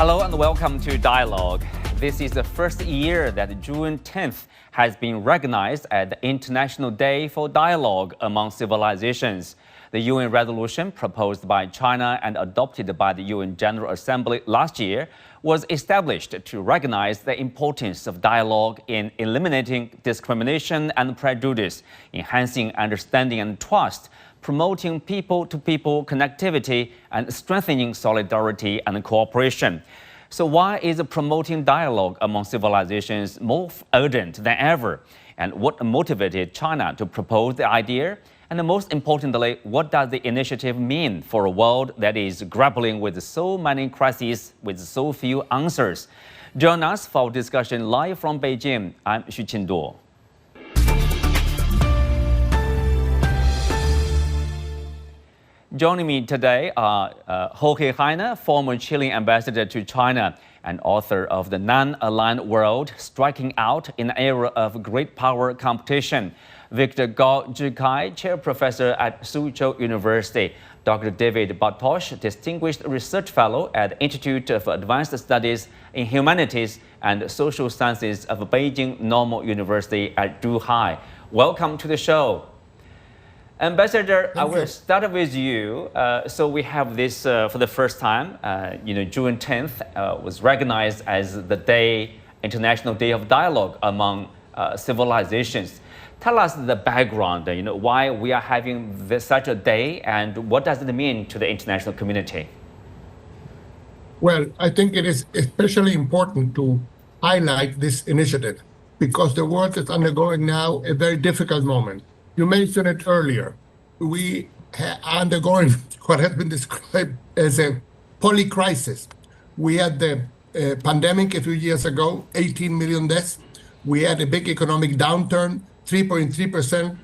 Hello and welcome to Dialogue. This is the first year that June 10th has been recognized as the International Day for Dialogue Among Civilizations. The UN resolution proposed by China and adopted by the UN General Assembly last year was established to recognize the importance of dialogue in eliminating discrimination and prejudice, enhancing understanding and trust, promoting people-to-people connectivity, and strengthening solidarity and cooperation. So why is promoting dialogue among civilizations more urgent than ever? And what motivated China to propose the idea? And most importantly, what does the initiative mean for a world that is grappling with so many crises with so few answers? Join us for discussion live from Beijing. I'm Xu Qinduo. Joining me today are Jorge Heine, former Chilean Ambassador to China and author of The Non-Aligned World, Striking Out in an Era of Great Power Competition; Dr. Gao Zhikai, Chair Professor at Soochow University; Dr. David Bartosch, Distinguished Research Fellow at the Institute of Advanced Studies in Humanities and Social Sciences of Beijing Normal University at Zhuhai. Welcome to the show. Ambassador, I will start with you. So we have this for the first time. June 10th was recognized as the International Day of Dialogue among civilizations. Tell us the background, why we are having such a day and what does it mean to the international community? Well, I think it is especially important to highlight this initiative because the world is undergoing now a very difficult moment. You mentioned it earlier. We are undergoing what has been described as a polycrisis. We had the pandemic a few years ago, 18 million deaths. We had a big economic downturn, 3.3%.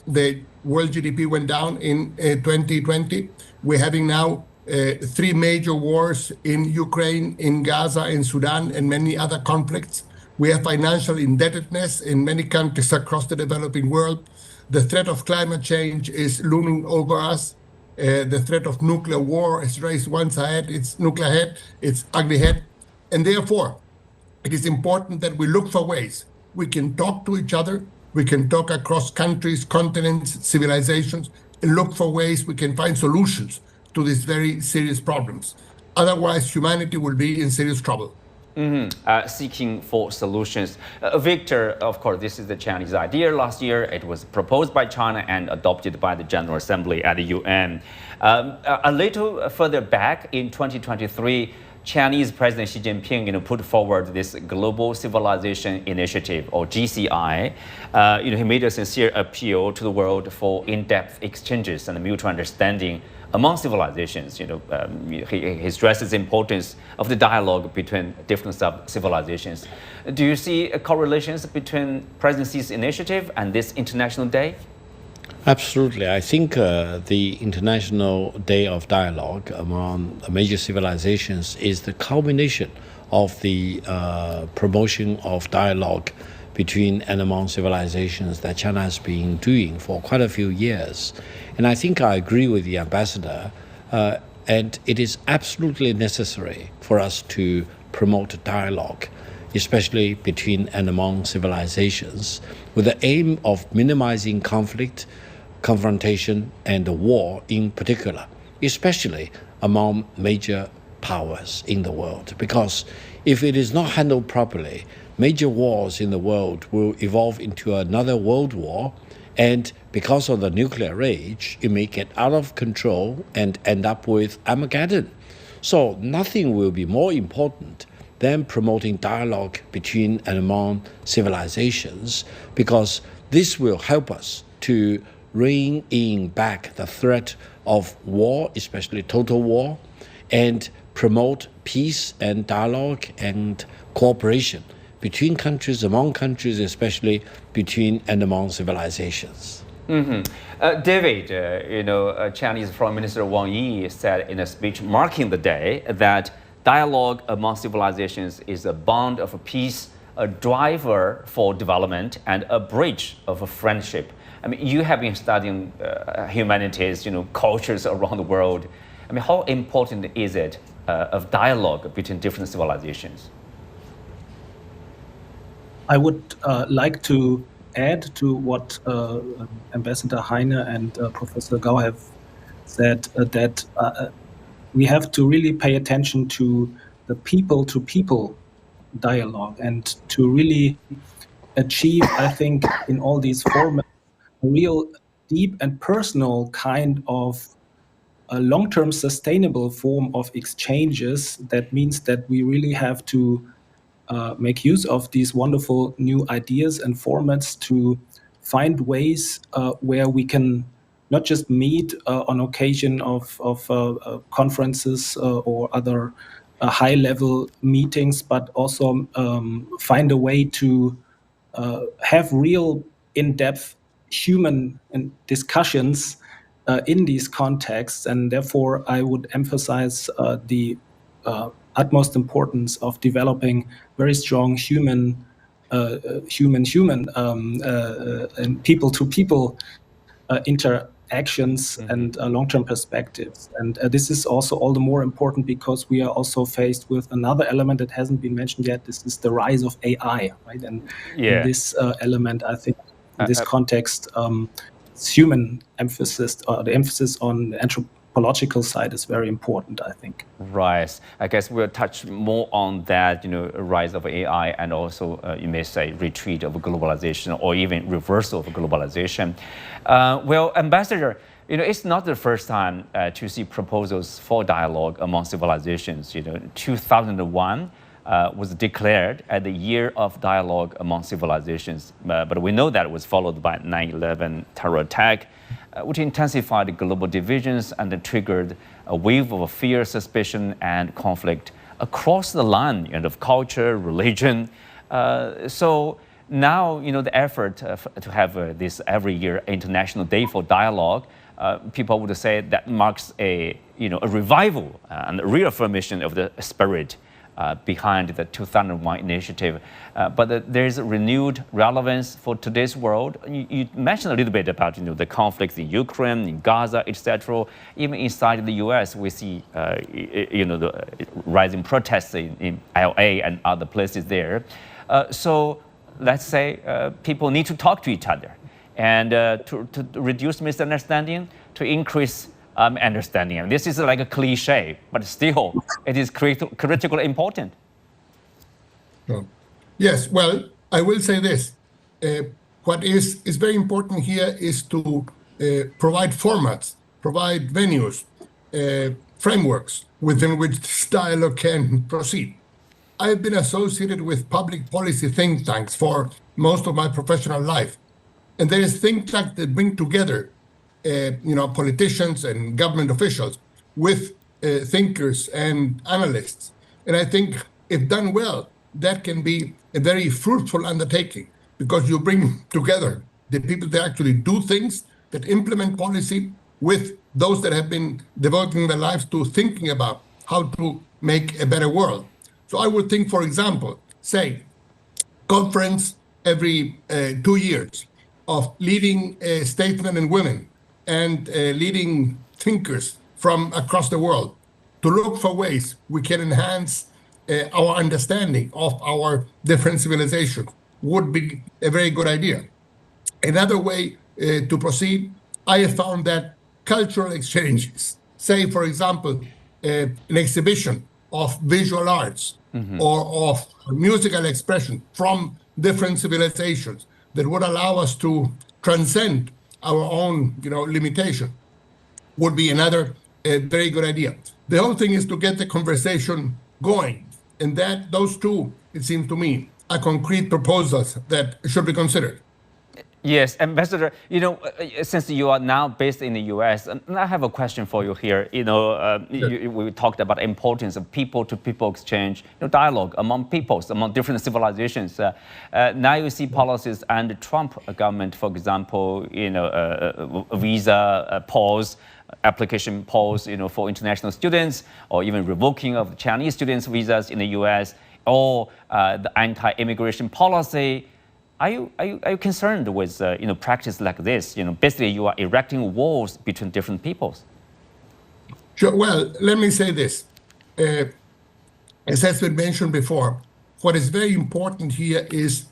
The world GDP went down in 2020. We're having now three major wars in Ukraine, in Gaza, in Sudan, and many other conflicts. We have financial indebtedness in many countries across the developing world. The threat of climate change is looming over us. The threat of nuclear war has raised once head, its nuclear head, its ugly head. And therefore, it is important that we look for ways we can talk to each other, we can talk across countries, continents, civilizations, and look for ways we can find solutions to these very serious problems. Otherwise, humanity will be in serious trouble. Seeking for solutions. Victor, of course, this is the Chinese idea. Last year, it was proposed by China and adopted by the General Assembly at the UN. A little further back in 2023, Chinese President Xi Jinping, put forward this Global Civilization Initiative, or GCI. He made a sincere appeal to the world for in-depth exchanges and mutual understanding among civilizations. He stresses the importance of the dialogue between different civilizations. Do you see correlations between President Xi's initiative and this International Day? Absolutely. I think the International Day of Dialogue among major civilizations is the culmination of the promotion of dialogue between and among civilizations that China has been doing for quite a few years. And I think I agree with the ambassador, and it is absolutely necessary for us to promote dialogue, especially between and among civilizations, with the aim of minimizing conflict, confrontation, and war in particular, especially among major powers in the world. Because if it is not handled properly, major wars in the world will evolve into another world war, and because of the nuclear rage, it may get out of control and end up with Armageddon. So nothing will be more important than promoting dialogue between and among civilizations, because this will help us to rein in back the threat of war, especially total war, and promote peace and dialogue and cooperation between countries, among countries, especially between and among civilizations. David, Chinese Foreign Minister Wang Yi said in a speech marking the day that dialogue among civilizations is a bond of peace, a driver for development, and a bridge of friendship. I mean, you have been studying humanities, cultures around the world. I mean, how important is it of dialogue between different civilizations? I would like to add to what Ambassador Heine and Professor Gao have said, that we have to really pay attention to the people-to-people dialogue and to really achieve, I think, in all these formats, a real deep and personal kind of a long-term sustainable form of exchanges. That means that we really have to make use of these wonderful new ideas and formats to find ways where we can not just meet on occasion of conferences or other high-level meetings, but also find a way to have real in-depth human discussions in these contexts. And therefore, I would emphasize the utmost importance of developing very strong human and people-to-people interactions and long-term perspectives. And this is also all the more important because we are also faced with another element that hasn't been mentioned yet. This is the rise of AI, right? And in this element, I think, in this context, human emphasis, the emphasis on the anthropological side is very important, I think. Right. I guess we'll touch more on that, rise of AI and also, you may say, retreat of globalization or even reversal of globalization. Well, Ambassador, it's not the first time to see proposals for dialogue among civilizations. 2001 was declared as the year of dialogue among civilizations. But we know that it was followed by 9/11 terror attack, which intensified global divisions and triggered a wave of fear, suspicion, and conflict across the line of culture, religion. So now, the effort to have this every year International Day for Dialogue, people would say that marks a revival and a reaffirmation of the spirit behind the 2001 initiative. But there is a renewed relevance for today's world. You mentioned a little bit about the conflicts in Ukraine, in Gaza, etc. Even inside the US, we see the rising protests in LA and other places there. So let's say people need to talk to each other and to reduce misunderstanding, to increase understanding. And this is like a cliche, but still, it is critically important. Yes, well, I will say this. What is very important here is to provide formats, provide venues, frameworks within which this dialogue can proceed. I've been associated with public policy think tanks for most of my professional life. And there is think tanks that bring together politicians and government officials with thinkers and analysts. And I think if done well, that can be a very fruitful undertaking because you bring together the people that actually do things, that implement policy, with those that have been devoting their lives to thinking about how to make a better world. So I would think, for example, say, conference every 2 years of leading statesmen and women and leading thinkers from across the world to look for ways we can enhance our understanding of our different civilizations would be a very good idea. Another way to proceed, I have found that cultural exchanges, say, for example, an exhibition of visual arts or of musical expression from different civilizations that would allow us to transcend our own, limitation, would be another very good idea. The whole thing is to get the conversation going, and that those two, it seems to me, are concrete proposals that should be considered. Yes, Ambassador, since you are now based in the US, I have a question for you here. We talked about the importance of people-to-people exchange, dialogue among peoples, among different civilizations. Now you see policies and the Trump government, for example, visa pause, application pause, for international students, or even revoking of Chinese students' visas in the US, or the anti-immigration policy. Are you concerned with practice like this? Basically, you are erecting walls between different peoples. Sure. Well, let me say this: as has been mentioned before, what is very important here is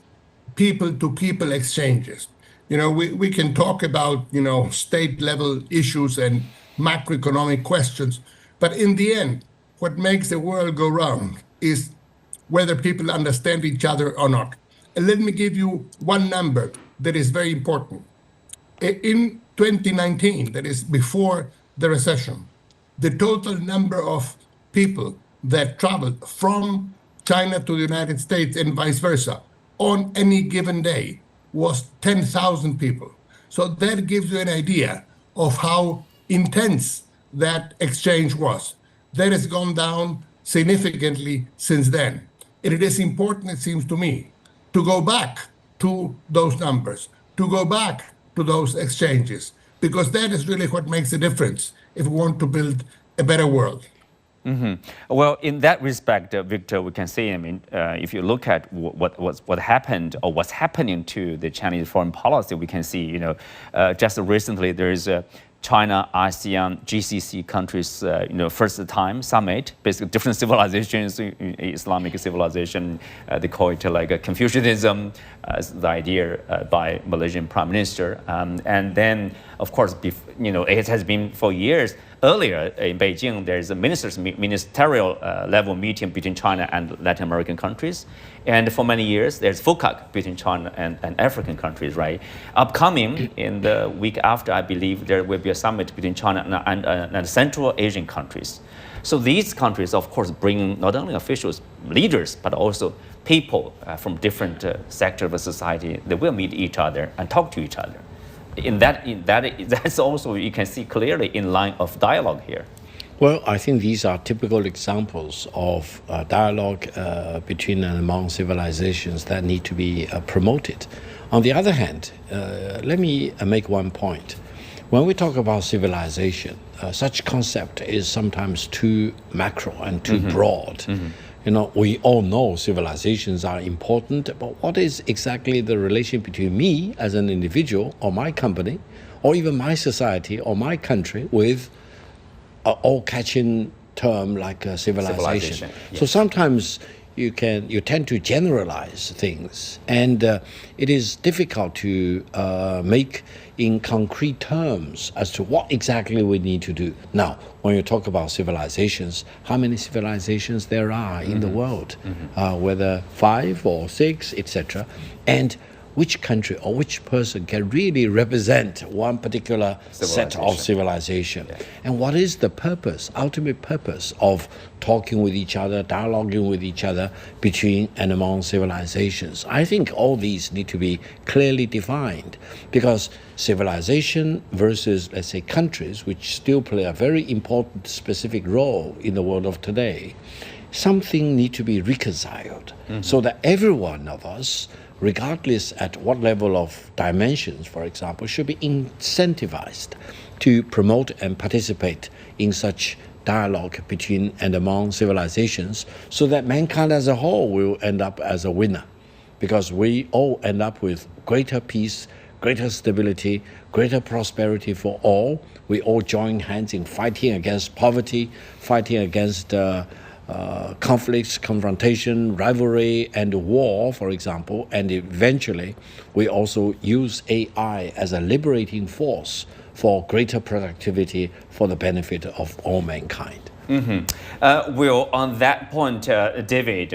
people-to-people exchanges. We can talk about, state-level issues and macroeconomic questions, but in the end, what makes the world go round is whether people understand each other or not. And let me give you one number that is very important. In 2019, that is before the recession, the total number of people that traveled from China to the United States and vice versa on any given day was 10,000 people. So that gives you an idea of how intense that exchange was. That has gone down significantly since then. And it is important, it seems to me, to go back to those numbers, to go back to those exchanges, because that is really what makes a difference if we want to build a better world. Well, in that respect, Victor, we can say, if you look at what happened or what's happening to the Chinese foreign policy, we can see, just recently there is a China, ASEAN, GCC countries, first time summit, basically different civilizations, Islamic civilization, they call it like Confucianism, the idea by Malaysian Prime Minister. And then, of course, it has been for years. Earlier in Beijing, there's a ministerial level meeting between China and Latin American countries. And for many years, there's FOCAC between China and African countries, right? Upcoming in the week after, I believe, there will be a summit between China and Central Asian countries. So these countries, of course, bring not only officials, leaders, but also people from different sectors of society. They will meet each other and talk to each other. That's also, you can see clearly in line of dialogue here. Well, I think these are typical examples of dialogue between and among civilizations that need to be promoted. On the other hand, let me make one point. When we talk about civilization, such concept is sometimes too macro and too broad. We all know civilizations are important, but what is exactly the relation between me as an individual or my company, or even my society or my country with all-catching term like civilization. Yes. So sometimes you tend to generalize things, and it is difficult to make in concrete terms as to what exactly we need to do. Now, when you talk about civilizations, how many civilizations there are in the world, whether 5 or 6, etc., and which country or which person can really represent one particular set of civilization. Yeah. And what is the purpose, ultimate purpose of talking with each other, dialoguing with each other between and among civilizations? I think all these need to be clearly defined, because civilization versus, let's say, countries, which still play a very important specific role in the world of today, something need to be reconciled so that every one of us, regardless at what level of dimensions, for example, should be incentivized to promote and participate in such dialogue between and among civilizations, so that mankind as a whole will end up as a winner, because we all end up with greater peace, greater stability, greater prosperity for all. We all join hands in fighting against poverty, fighting against conflicts, confrontation, rivalry, and war, for example, and eventually we also use AI as a liberating force for greater productivity for the benefit of all mankind. Well, on that point, David,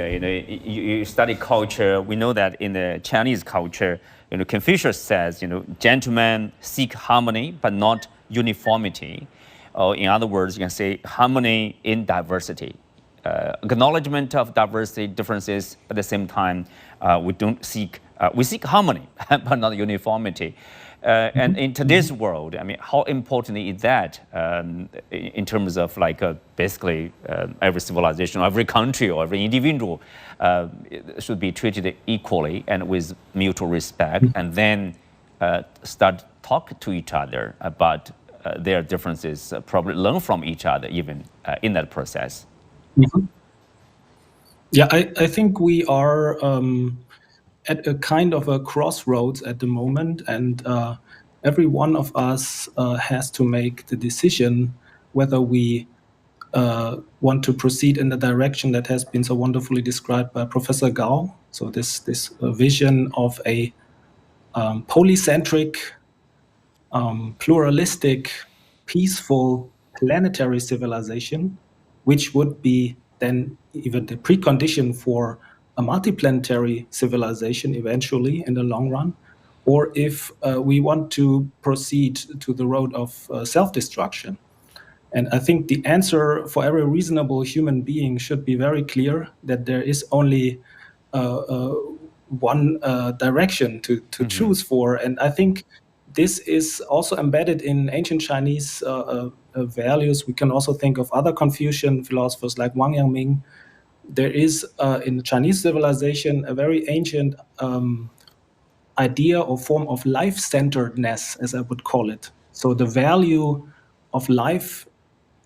you study culture. We know that in the Chinese culture, Confucius says, gentlemen seek harmony but not uniformity. Or in other words, you can say harmony in diversity. Acknowledgement of diversity, differences, at the same time, we seek harmony, but not uniformity. And in today's world, how important is that in terms of basically every civilization, every country, or every individual should be treated equally and with mutual respect, and then start talk to each other about their differences, probably learn from each other even in that process. Yeah, I think we are at a kind of a crossroads at the moment, and every one of us has to make the decision whether we want to proceed in the direction that has been so wonderfully described by Professor Gao. So this vision of a polycentric, pluralistic, peaceful, planetary civilization, which would be then even the precondition for a multiplanetary civilization eventually in the long run, or if we want to proceed to the road of self-destruction. And I think the answer for every reasonable human being should be very clear, that there is only one direction to choose for. And I think this is also embedded in ancient Chinese values. We can also think of other Confucian philosophers like Wang Yangming. There is in the Chinese civilization a very ancient idea or form of life-centeredness, as I would call it. So the value of life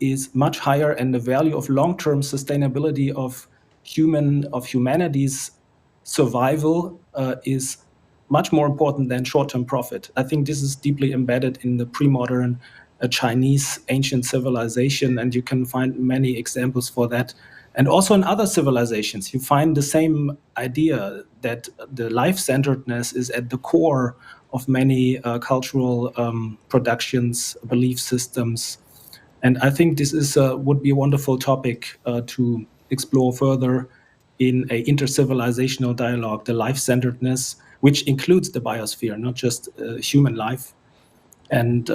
is much higher, and the value of long-term sustainability of humanity's survival is much more important than short-term profit. I think this is deeply embedded in the pre-modern Chinese ancient civilization, and you can find many examples for that. And also in other civilizations, you find the same idea that the life-centeredness is at the core of many cultural productions, belief systems. And I think this is would be a wonderful topic to explore further in an intercivilizational dialogue, the life-centeredness, which includes the biosphere, not just human life. And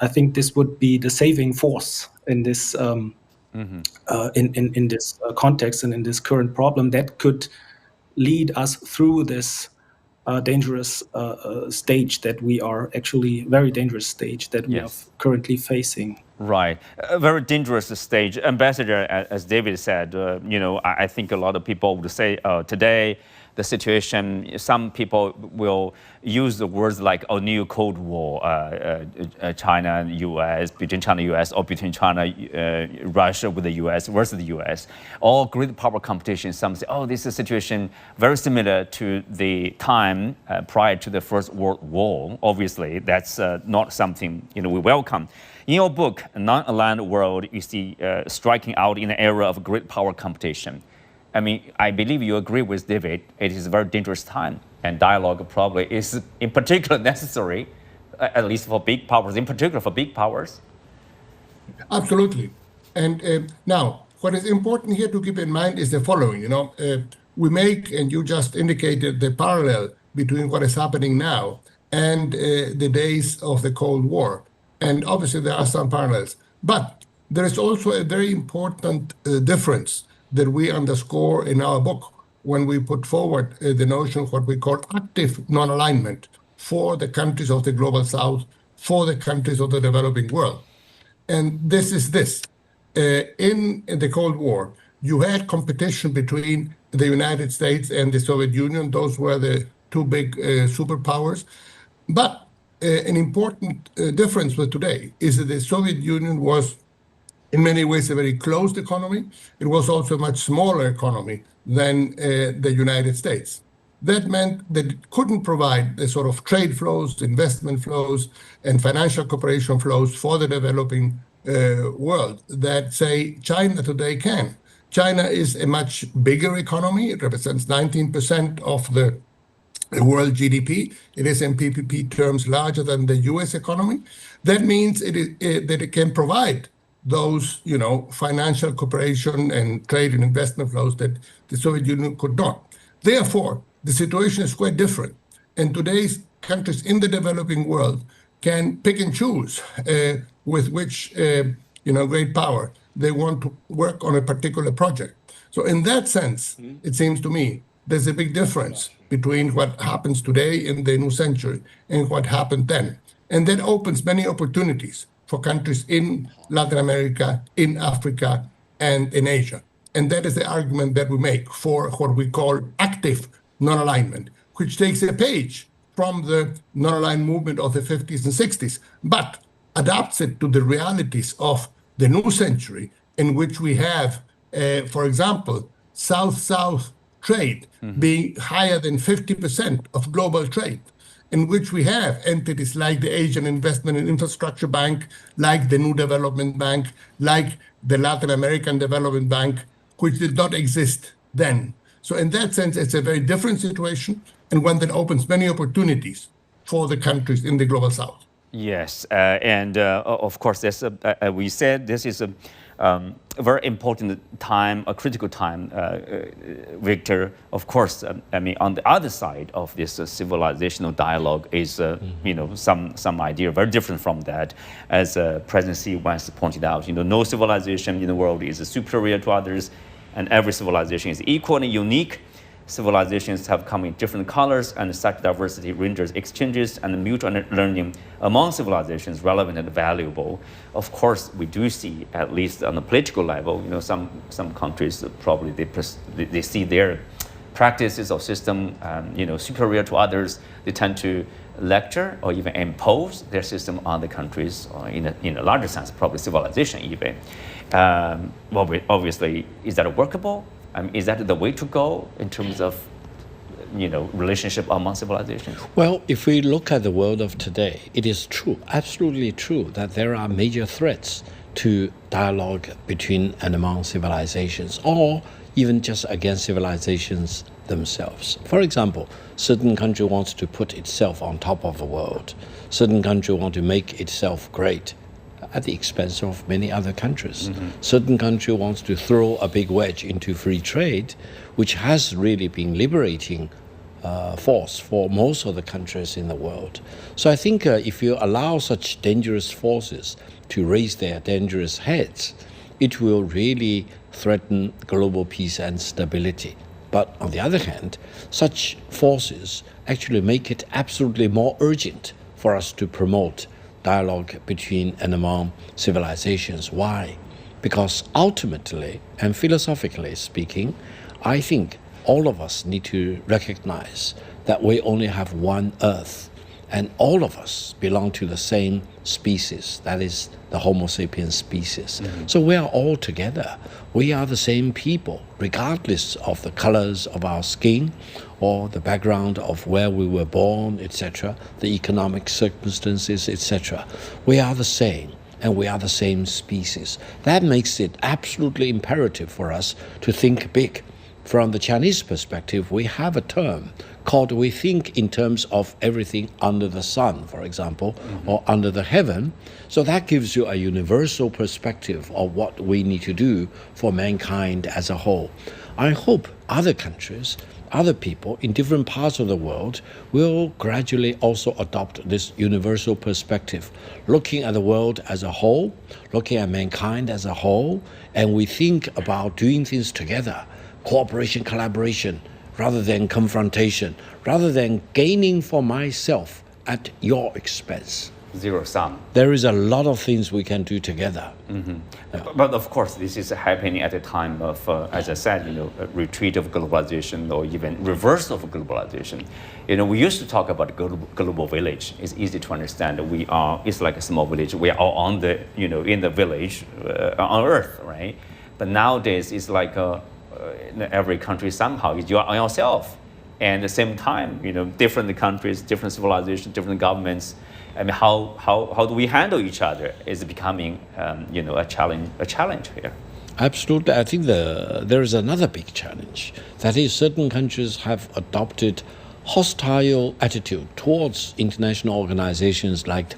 I think this would be the saving force in this in this context and in this current problem that could lead us through this dangerous stage that we are actually, very dangerous stage that we are currently facing. Right. A very dangerous stage. Ambassador, as David said, I think a lot of people would say today, the situation, some people will use the words like a new Cold War, China and US, between China and US, or between China, Russia with the US versus the US. All great power competition. Some say, oh, this is a situation very similar to the time prior to the First World War. Obviously, that's not something we welcome. In your book, Non-Aligned World, you see striking out in an era of great power competition. I mean, I believe you agree with David. It is a very dangerous time, and dialogue probably is in particular necessary, at least for big powers, in particular for big powers. Absolutely. And now, what is important here to keep in mind is the following. We make, and you just indicated the parallel between what is happening now and the days of the Cold War. And obviously there are some parallels. But there is also a very important difference that we underscore in our book when we put forward the notion of what we call active non-alignment for the countries of the Global South, for the countries of the developing world. And this is this. In the Cold War, you had competition between the United States and the Soviet Union. Those were the two big superpowers. But an important difference with today is that the Soviet Union was in many ways a very closed economy. It was also a much smaller economy than the United States. That meant that it couldn't provide the sort of trade flows, investment flows, and financial cooperation flows for the developing world that, say, China today can. China is a much bigger economy. It represents 19% of the world GDP. It is in PPP terms larger than the US economy. That means that it can provide those, financial cooperation and trade and investment flows that the Soviet Union could not. Therefore, the situation is quite different. And today's countries in the developing world can pick and choose with which, great power they want to work on a particular project. So in that sense, it seems to me, there's a big difference between what happens today in the new century and what happened then. And that opens many opportunities for countries in Latin America, in Africa, and in Asia. And that is the argument that we make for what we call active non-alignment, which takes a page from the non-aligned movement of the 50s and 60s, but adapts it to the realities of the new century, in which we have, for example, South-South trade being higher than 50% of global trade. in which we have entities like the Asian Investment and Infrastructure Bank, like the New Development Bank, like the Latin American Development Bank, which did not exist then. So in that sense, it's a very different situation and one that opens many opportunities for the countries in the Global South. Yes, and of course, we said this is a very important time, a critical time, Victor. Of course, I mean, on the other side of this civilizational dialogue is, some idea very different from that. As President Xi once pointed out, no civilization in the world is superior to others, and every civilization is equal and unique. Civilizations have come in different colors, and such diversity renders exchanges and mutual learning among civilizations relevant and valuable. Of course, we do see, at least on the political level, some countries probably they see their practices or system, superior to others. They tend to lecture or even impose their system on the countries, or in a larger sense, probably civilization even. Obviously, is that workable? Is that the way to go in terms of, relationship among civilizations? Well, if we look at the world of today, it is true, absolutely true, that there are major threats to dialogue between and among civilizations, or even just against civilizations themselves. For example, certain country wants to put itself on top of the world. Certain country want to make itself great at the expense of many other countries. Mm-hmm. Certain country wants to throw a big wedge into free trade, which has really been liberating force for most of the countries in the world. So I think if you allow such dangerous forces to raise their dangerous heads, it will really threaten global peace and stability. But on the other hand, such forces actually make it absolutely more urgent for us to promote dialogue between and among civilizations. Why? Because ultimately and philosophically speaking, I think all of us need to recognize that we only have one Earth, and all of us belong to the same species, that is the Homo sapiens species. Mm-hmm. So we are all together. We are the same people, regardless of the colors of our skin or the background of where we were born, etc., the economic circumstances, etc. We are the same, and we are the same species. That makes it absolutely imperative for us to think big. From the Chinese perspective, we have a term called we think in terms of everything under the sun, for example, or under the heaven. So that gives you a universal perspective of what we need to do for mankind as a whole. I hope other countries, other people in different parts of the world will gradually also adopt this universal perspective, looking at the world as a whole, looking at mankind as a whole, and we think about doing things together, cooperation, collaboration, rather than confrontation, rather than gaining for myself at your expense. Zero sum. There is a lot of things we can do together. Mm-hmm. Yeah. But of course, this is happening at a time of, as I said, a retreat of globalization or even reverse of globalization. We used to talk about global village. It's easy to understand. It's like a small village. We are all on the, in the village on Earth, right? But nowadays, it's like every country somehow is on yourself. And at the same time, different countries, different civilizations, different governments. I mean, how do we handle each other is becoming, a challenge here. Absolutely. I think there is another big challenge. That is, certain countries have adopted hostile attitude towards international organizations like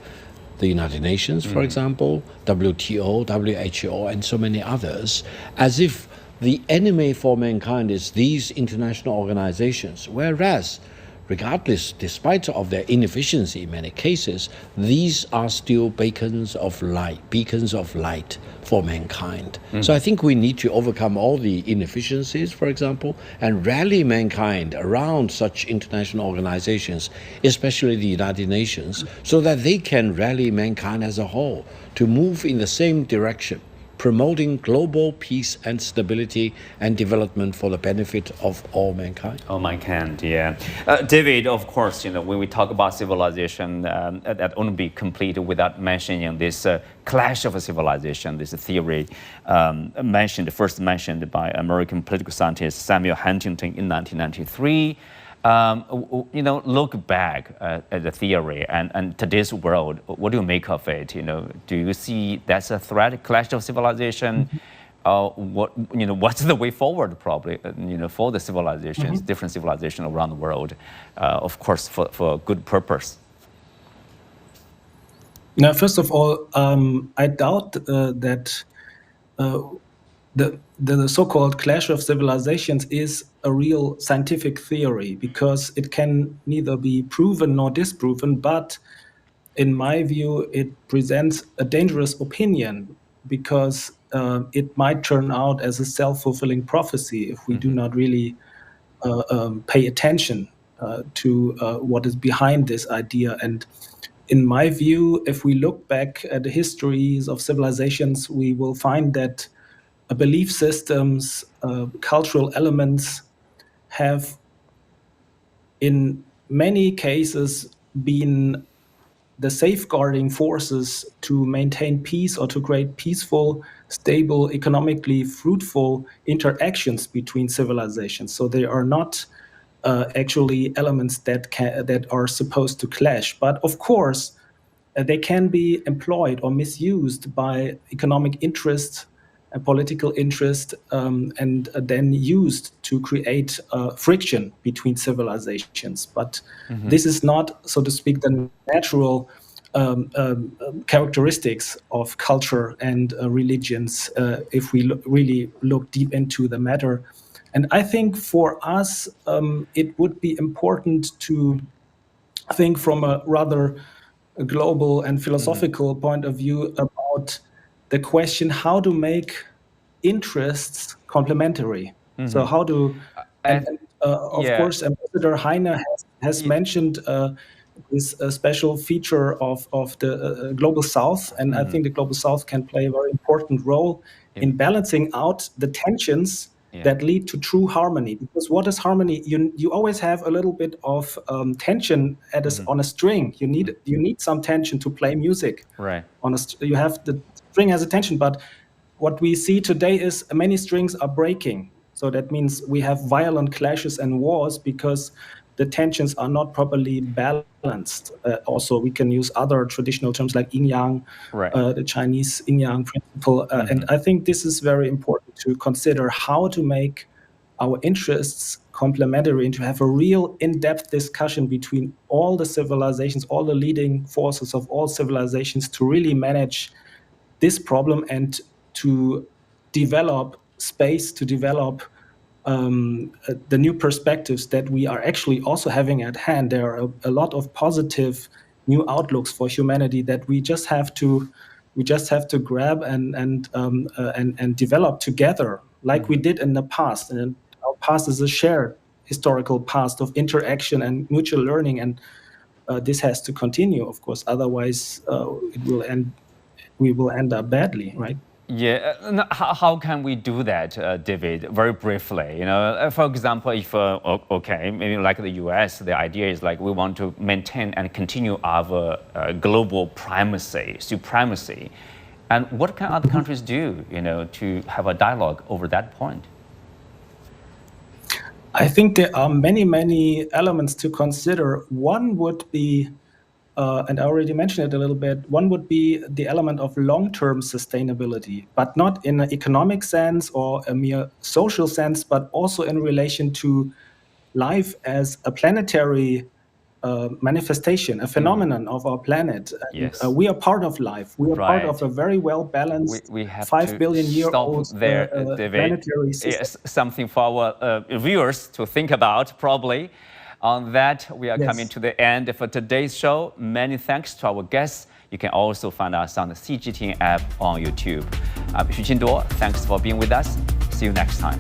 the United Nations, for example, WTO, WHO, and so many others, as if the enemy for mankind is these international organizations, whereas regardless, despite of their inefficiency in many cases, these are still beacons of light for mankind. Mm. So I think we need to overcome all the inefficiencies, for example, and rally mankind around such international organizations, especially the United Nations, so that they can rally mankind as a whole to move in the same direction, promoting global peace and stability and development for the benefit of all mankind. All mankind, yeah. David, of course, when we talk about civilization, that won't be complete without mentioning this clash of a civilization, this theory first mentioned by American political scientist Samuel Huntington in 1993. Look back at the theory and today's world. What do you make of it? Do you see that's a threat, clash of civilization? What's the way forward, probably, for the civilizations, different civilizations around the world, of course, for good purpose? Now, first of all, I doubt that the so-called clash of civilizations is a real scientific theory, because it can neither be proven nor disproven. But in my view, it presents a dangerous opinion, because it might turn out as a self-fulfilling prophecy if we do not really pay attention to what is behind this idea. And in my view, if we look back at the histories of civilizations, we will find that belief systems, cultural elements have in many cases been the safeguarding forces to maintain peace or to create peaceful, stable, economically fruitful interactions between civilizations. So they are not actually elements that are supposed to clash. But of course, they can be employed or misused by economic interest and political interest, and then used to create friction between civilizations. But this is not, so to speak, the natural characteristics of culture and religions, if we really look deep into the matter. And I think for us, it would be important to think from a rather global and philosophical point of view about the question how to make interests complementary. So how to, of course, Ambassador Heine has mentioned this special feature of the Global South, and I think the Global South can play a very important role in balancing out the tensions that lead to true harmony. Because what is harmony? You always have a little bit of tension on a string. You need some tension to play music. Right. You have the string has a tension, but what we see today is many strings are breaking. So that means we have violent clashes and wars because the tensions are not properly balanced. Also, we can use other traditional terms like yin-yang, the Chinese yin-yang principle. And I think this is very important to consider how to make our interests complementary and to have a real in-depth discussion between all the civilizations, all the leading forces of all civilizations to really manage this problem and to develop space, to develop the new perspectives that we are actually also having at hand. There are a lot of positive new outlooks for humanity that we just have to grab and develop together, like we did in the past. And our past is a shared historical past of interaction and mutual learning, and this has to continue, of course. Otherwise, we will end up badly, right? Yeah, how can we do that, David? Very briefly, for example, if maybe like the U.S., the idea is like we want to maintain and continue our global supremacy, and what can other countries do, to have a dialogue over that point? I think there are many elements to consider. One would be, and I already mentioned it a little bit, one would be the element of long-term sustainability, but not in an economic sense or a mere social sense, but also in relation to life as a planetary manifestation, a phenomenon of our planet. Yes. We are part of life. We are part of a very well-balanced 5 billion year old planetary system. Yes, something for our viewers to think about, probably. On that, we are coming to the end for today's show. Many thanks to our guests. You can also find us on the CGTN app on YouTube. Xu Qinduo, thanks for being with us. See you next time.